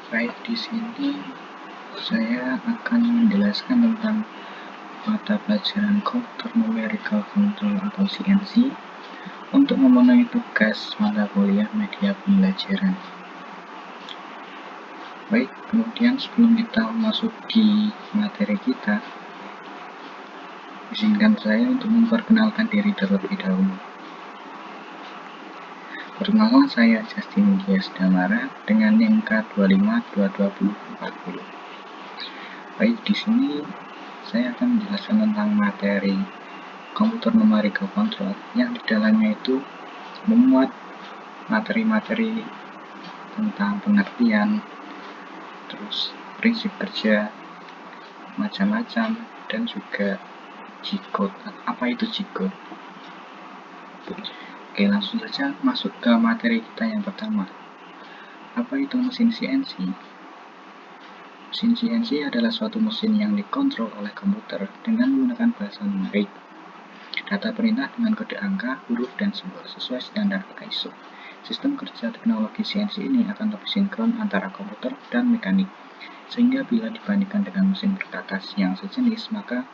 Baik, di sini saya akan menjelaskan tentang mata pelajaran Computer Numerical Control atau CNC untuk memenuhi tugas mata kuliah media pembelajaran. Baik, kemudian sebelum kita memasuki materi kita, izinkan saya untuk memperkenalkan diri terlebih dahulu. Perkenalkan, saya Justin Gias Damara dengan NIM K252240. Baik, di sini saya akan menjelaskan tentang materi Computer Numerical Control yang di dalamnya itu memuat materi-materi tentang pengertian, terus prinsip kerja, macam-macam, dan juga G-code. Apa itu G-code? Oke, langsung saja masuk ke materi kita yang pertama. Apa itu mesin CNC? Mesin CNC adalah suatu mesin yang dikontrol oleh komputer dengan menggunakan bahasa numerik. Data perintah dengan kode angka, huruf, dan simbol sesuai standar ISO. Sistem kerja teknologi CNC ini akan lebih sinkron antara komputer dan mekanik, sehingga bila dibandingkan dengan mesin perkakas yang sejenis, maka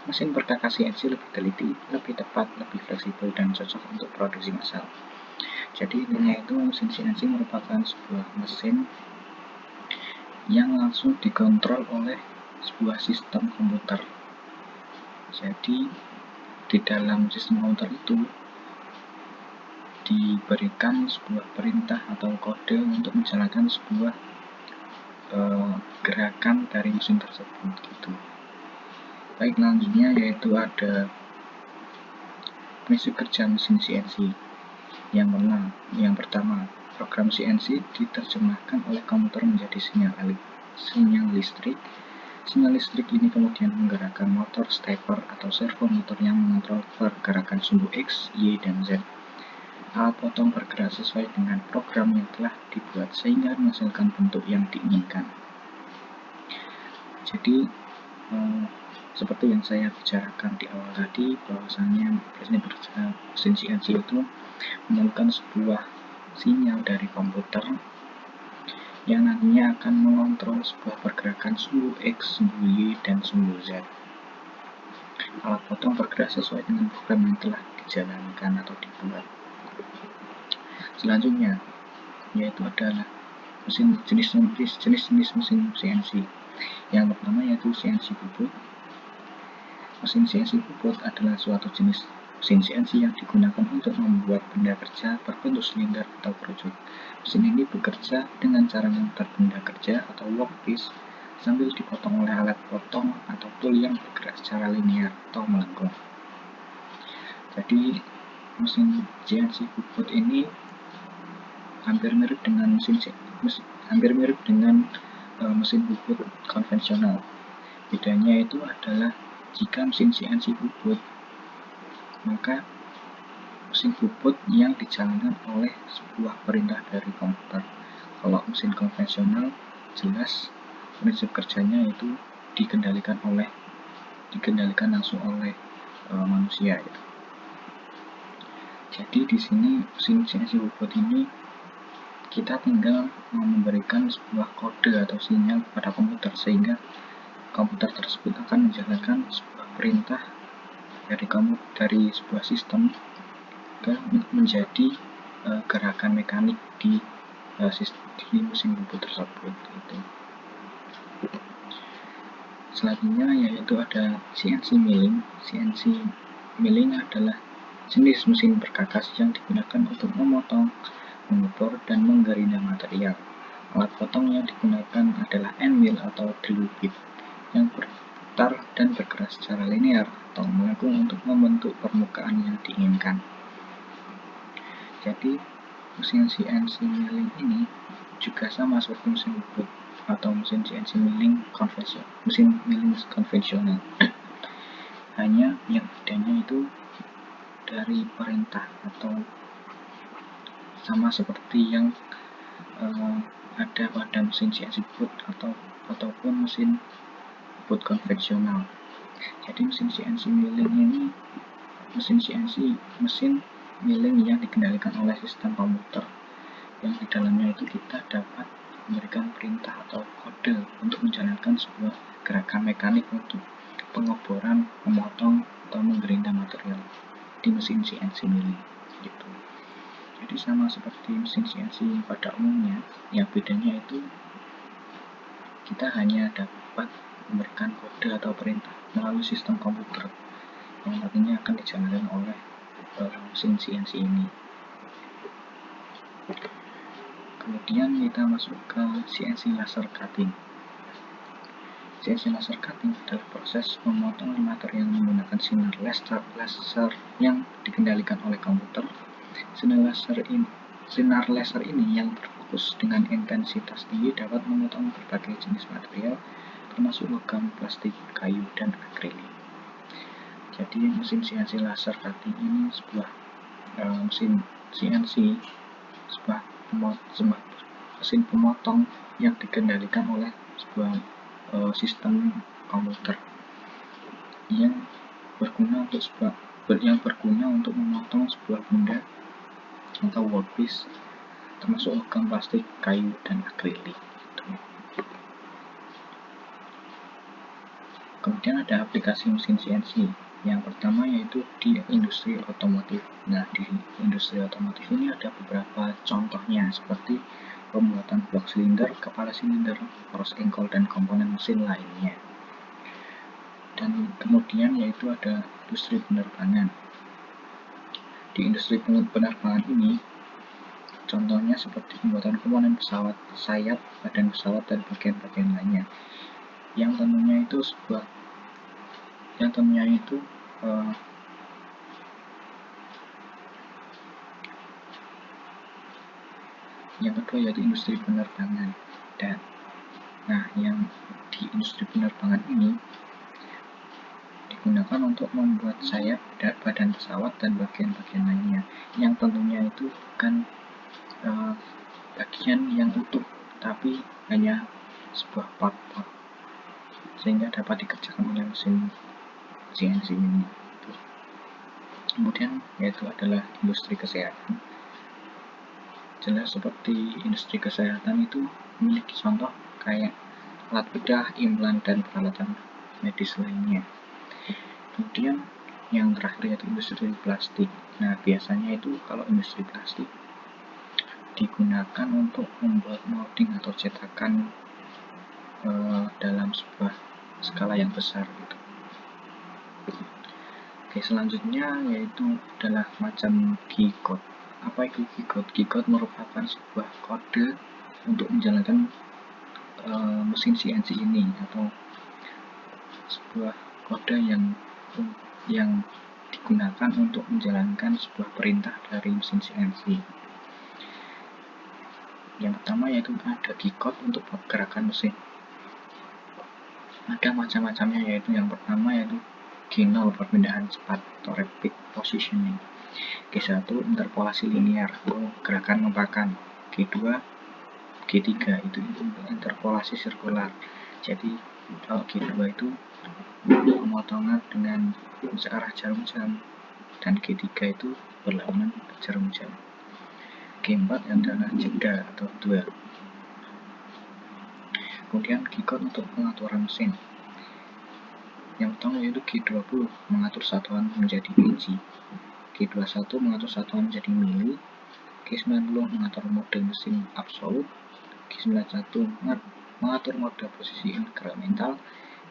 mesin perkakas CNC lebih teliti, lebih tepat, lebih fleksibel, dan cocok untuk produksi massal. Jadi intinya itu mesin CNC merupakan sebuah mesin yang langsung dikontrol oleh sebuah sistem komputer. Jadi di dalam sistem komputer itu diberikan sebuah perintah atau kode untuk menjalankan sebuah gerakan dari mesin tersebut gitu. Baik, selanjutnya yaitu ada prinsip kerja mesin CNC. Yang pertama, program CNC diterjemahkan oleh komputer menjadi sinyal listrik. Sinyal listrik ini kemudian menggerakkan motor stepper atau servo motor yang mengontrol pergerakan sumbu X, Y, dan Z. Alat potong bergerak sesuai dengan program yang telah dibuat sehingga menghasilkan bentuk yang diinginkan. Jadi seperti yang saya bicarakan di awal tadi, bahwasannya prinsip kerja mesin CNC itu memerlukan sebuah sinyal dari komputer yang nantinya akan mengontrol sebuah pergerakan sumbu X, sumbu Y, dan sumbu Z. Alat potong bergerak sesuai dengan program yang telah dijalankan atau dibuat. Selanjutnya yaitu adalah jenis-jenis mesin CNC. Yang pertama yaitu CNC bubut. Mesin CNC bubut adalah suatu jenis mesin CNC yang digunakan untuk membuat benda kerja berbentuk silinder atau kerucut. Mesin ini bekerja dengan cara memutar benda kerja atau workpiece sambil dipotong oleh alat potong atau tool yang bergerak secara linear atau melengkung. Jadi mesin CNC bubut ini hampir mirip dengan mesin bubut konvensional. Bedanya itu adalah jika mesin CNC bubut, maka mesin bubut yang dijalankan oleh sebuah perintah dari komputer. Kalau mesin konvensional, jelas prinsip kerjanya itu dikendalikan langsung oleh manusia. Ya. Jadi di sini mesin CNC bubut ini kita tinggal memberikan sebuah kode atau sinyal kepada komputer sehingga komputer tersebut akan menjalankan sebuah perintah dari sebuah sistem menjadi gerakan mekanik di mesin bubut tersebut. Gitu. Selanjutnya yaitu ada CNC milling. CNC milling adalah jenis mesin perkakas yang digunakan untuk memotong, mengukur, dan menggerinda material. Alat potong yang digunakan adalah end mill atau drill bit yang berputar dan bergerak secara linear atau melengkung untuk membentuk permukaan yang diinginkan. Jadi mesin CNC milling ini juga sama seperti mesin bubut atau mesin CNC milling konvensional. Hanya yang bedanya itu dari perintah atau sama seperti yang ada pada mesin CNC bubut ataupun mesin bubut konvensional. Jadi mesin CNC milling ini mesin milling yang dikendalikan oleh sistem komputer yang di dalamnya itu kita dapat memberikan perintah atau kode untuk menjalankan sebuah gerakan mekanik untuk pengeboran, memotong, atau menggerindam material di mesin CNC milling gitu. Jadi sama seperti mesin CNC pada umumnya, yang bedanya itu kita hanya dapat memberikan kode atau perintah melalui sistem komputer yang nantinya akan dijalankan oleh mesin CNC ini. Kemudian kita masuk ke CNC laser cutting. CNC laser cutting adalah proses memotong material menggunakan sinar laser yang dikendalikan oleh komputer. Sinar laser ini yang berfokus dengan intensitas tinggi dapat memotong berbagai jenis material, termasuk logam, plastik, kayu, dan akrilik. Jadi mesin CNC laser cutting ini sebuah mesin CNC, sebuah mesin pemotong yang dikendalikan oleh sebuah sistem komputer yang berguna untuk memotong sebuah benda atau workpiece, termasuk logam, plastik, kayu, dan akrilik. Kemudian ada aplikasi mesin CNC. Yang pertama yaitu di industri otomotif. Nah, di industri otomotif ini ada beberapa contohnya seperti pembuatan blok silinder, kepala silinder, cross angle, dan komponen mesin lainnya. Dan kemudian yaitu ada industri penerbangan. Di industri penerbangan ini contohnya seperti pembuatan komponen pesawat, sayap, badan pesawat, dan bagian-bagian lainnya. Yang kedua yaitu industri penerbangan. Yang di industri penerbangan ini digunakan untuk membuat sayap, badan pesawat, dan bagian-bagian lainnya. Yang tentunya itu bukan bagian yang utuh, tapi hanya sebuah part-part sehingga dapat dikerjakan oleh mesin CNC ini. Kemudian yaitu adalah industri kesehatan. Jelas seperti industri kesehatan itu memiliki contoh kayak alat bedah, implan, dan peralatan medis lainnya. Kemudian yang terakhir yaitu industri plastik. Nah, biasanya itu kalau industri plastik digunakan untuk membuat molding atau cetakan dalam sebuah skala yang besar gitu. Oke, selanjutnya yaitu adalah macam G-code. Apa itu G-code? G-code merupakan sebuah kode untuk menjalankan mesin CNC ini, atau sebuah kode yang digunakan untuk menjalankan sebuah perintah dari mesin CNC. Yang pertama yaitu ada G-code untuk gerakan mesin. Ada macam-macamnya, yaitu yang pertama yaitu G0 perpindahan cepat atau rapid positioning, G1 interpolasi linear atau gerakan mempakan, G2, G3 itu untuk interpolasi sirkular. Jadi kalau G2 itu pemotongan dengan searah jarum jam, dan G3 itu berlawanan jarum jam. G4 adalah jeda atau duel. Kemudian G-code untuk pengaturan mesin. Yang pertama yaitu G20 mengatur satuan menjadi inci, G21 mengatur satuan menjadi mili, G90 mengatur mode mesin absolut, G91 mengatur mode posisi inkremental,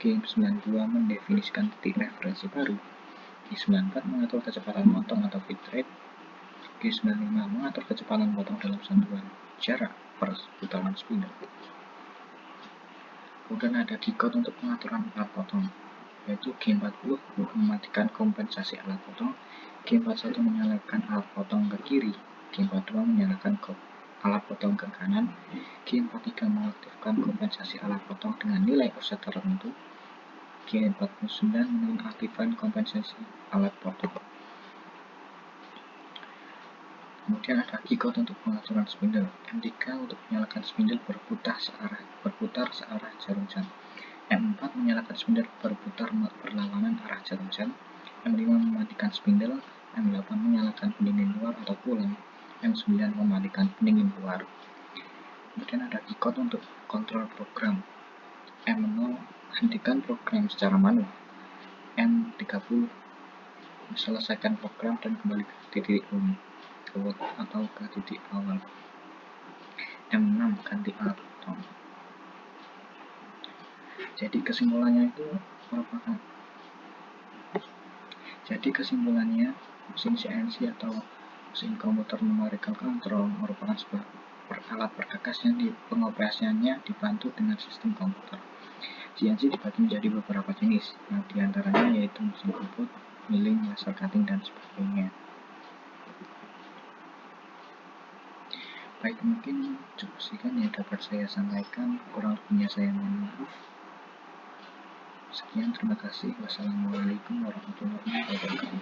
G92 mendefinisikan titik referensi baru, G94 mengatur kecepatan potong atau feed rate, G95 mengatur kecepatan potong dalam satuan jarak per putaran spindle. Kemudian ada G-code untuk pengaturan alat potong, yaitu G40 mematikan kompensasi alat potong, G41 menyalakan alat potong ke kiri, G42 menyalakan alat potong ke kanan, G43 mengaktifkan kompensasi alat potong dengan nilai offset tertentu, G49 menonaktifkan kompensasi alat potong. Kemudian ada G-code untuk pengaturan spindle, M3 untuk menyalakan spindle berputar searah jarum jam, M4 menyalakan spindle berputar berlawanan arah jarum jam, M5 mematikan spindle, M8 menyalakan pendingin luar atau coolant, M9 mematikan pendingin luar. Kemudian ada icon untuk kontrol program. M0 hentikan program secara manual. M30 selesaikan program dan kembali ke titik home atau ke titik awal. M6 ganti alarm. Jadi kesimpulannya mesin CNC atau mesin komputer numerical control merupakan sebuah alat perkakas yang di pengoperasiannya dibantu dengan sistem komputer. CNC dibagi menjadi beberapa jenis, yang diantaranya yaitu mesin input, milling, laser cutting, dan sebagainya. Baik, mungkin cukup sekian yang dapat saya sampaikan, kurang lebihnya saya mohon maaf. Sekian, terima kasih. Wassalamualaikum warahmatullahi wabarakatuh.